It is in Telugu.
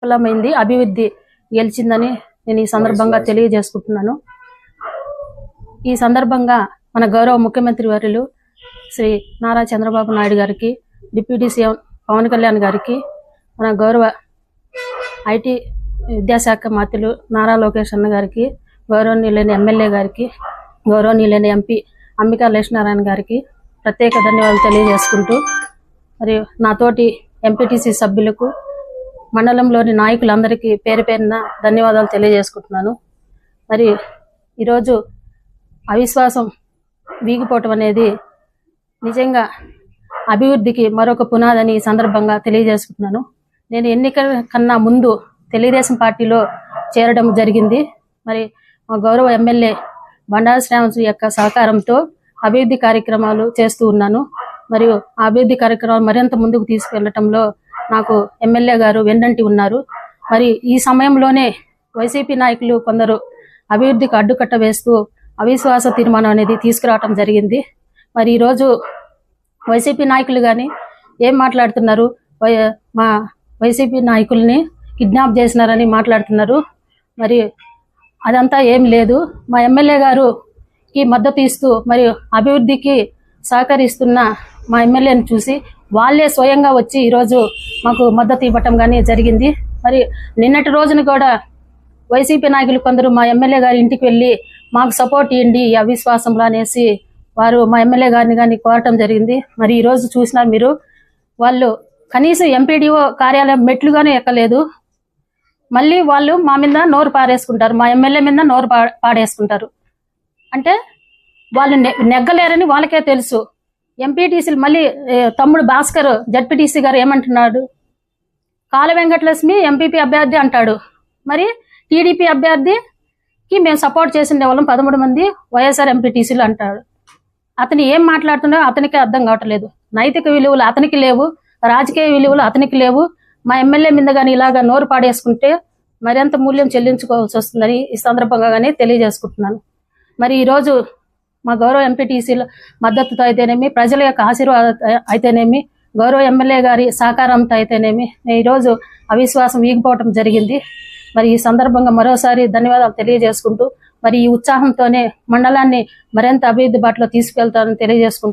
విఫలమైంది, అభివృద్ధి గెలిచిందని నేను ఈ సందర్భంగా తెలియజేసుకుంటున్నాను. ఈ సందర్భంగా మన గౌరవ ముఖ్యమంత్రి వర్యులు శ్రీ నారా చంద్రబాబు నాయుడు గారికి, డిప్యూటీ సీఎం పవన్ కళ్యాణ్ గారికి, మన గౌరవ ఐటీ విద్యాశాఖ మంత్రులు నారా లోకేష్ అన్న గారికి, గౌరవనీయులైన ఎమ్మెల్యే గారికి, గౌరవనీయులైన ఎంపీ అంబికా లక్ష్మీనారాయణ గారికి ప్రత్యేక ధన్యవాదాలు తెలియజేసుకుంటూ, మరియు నాతోటి ఎంపీటీసీ సభ్యులకు, మండలంలోని నాయకులందరికీ పేరు పేరున ధన్యవాదాలు తెలియజేసుకుంటున్నాను. మరి ఈరోజు అవిశ్వాసం వీగిపోవటం అనేది నిజంగా అభివృద్ధికి మరొక పునాదని ఈ సందర్భంగా తెలియజేసుకుంటున్నాను. నేను ఎన్నికల కన్నా ముందు తెలుగుదేశం పార్టీలో చేరడం జరిగింది. మరి మా గౌరవ ఎమ్మెల్యే బండారు శ్రావణ్ యొక్క సహకారంతో అభివృద్ధి కార్యక్రమాలు చేస్తూ ఉన్నాను. మరియు ఆ అభివృద్ధి కార్యక్రమాలు మరింత ముందుకు తీసుకెళ్లటంలో నాకు ఎమ్మెల్యే గారు వెన్నంటి ఉన్నారు. మరి ఈ సమయంలోనే వైసీపీ నాయకులు కొందరు అభివృద్ధికి అడ్డుకట్ట వేస్తూ అవిశ్వాస తీర్మానం అనేది తీసుకురావటం జరిగింది. మరి ఈరోజు వైసీపీ నాయకులు కానీ ఏం మాట్లాడుతున్నారు, మా వైసీపీ నాయకుల్ని కిడ్నాప్ చేసినారని మాట్లాడుతున్నారు. మరి అదంతా ఏం లేదు. మా ఎమ్మెల్యే గారుకి మద్దతు ఇస్తూ మరియు అభివృద్ధికి సహకరిస్తున్న మా ఎమ్మెల్యేని చూసి వాళ్ళే స్వయంగా వచ్చి ఈరోజు మాకు మద్దతు ఇవ్వటం కానీ జరిగింది. మరి నిన్నటి రోజున కూడా వైసీపీ నాయకులు కొందరు మా ఎమ్మెల్యే గారి ఇంటికి వెళ్ళి మాకు సపోర్ట్ ఇవ్వండి ఈ అవిశ్వాసంలో అనేసి వారు మా ఎమ్మెల్యే గారిని కానీ కోరటం జరిగింది. మరి ఈరోజు చూసినారు మీరు, వాళ్ళు కనీసం ఎంపీడీఓ కార్యాలయం మెట్లుగానే ఎక్కలేదు. మళ్ళీ వాళ్ళు మా మీద నోరు పారేసుకుంటారు, మా ఎమ్మెల్యే మీద నోరు పాడేసుకుంటారు. అంటే వాళ్ళు నెగ్గలేరని వాళ్ళకే తెలుసు. ఎంపీటీసీలు మళ్ళీ తమ్ముడు భాస్కర్ జడ్పీటీసీ గారు ఏమంటున్నాడు, కాల వెంకటలక్ష్మి ఎంపీపీ అభ్యర్థి అంటాడు. మరి టీడీపీ అభ్యర్థికి మేము సపోర్ట్ చేసిన వాళ్ళం 13 మంది వైఎస్ఆర్ ఎంపీటీసీలు అంటాడు. అతను ఏం మాట్లాడుతున్నాడో అతనికే అర్థం కావట్లేదు. నైతిక విలువలు అతనికి లేవు, రాజకీయ విలువలు అతనికి లేవు. మా ఎమ్మెల్యే మీద కానీ ఇలాగా నోరు పాడేసుకుంటే మరింత మూల్యం చెల్లించుకోవాల్సి వస్తుందని ఈ సందర్భంగా కానీ తెలియజేసుకుంటున్నాను. మరి ఈరోజు మా గౌరవ ఎంపీటీసీల మద్దతుతో అయితేనేమి, ప్రజల యొక్క ఆశీర్వాదం అయితేనేమి, గౌరవ ఎమ్మెల్యే గారి సహకారంతో అయితేనేమి ఈరోజు అవిశ్వాసం వీగిపోవటం జరిగింది. మరి ఈ సందర్భంగా మరోసారి ధన్యవాదాలు తెలియజేసుకుంటూ, మరి ఈ ఉత్సాహంతోనే మండలాన్ని మరింత అభివృద్ధి బాటలో తీసుకెళ్తానని తెలియజేసుకుంటూ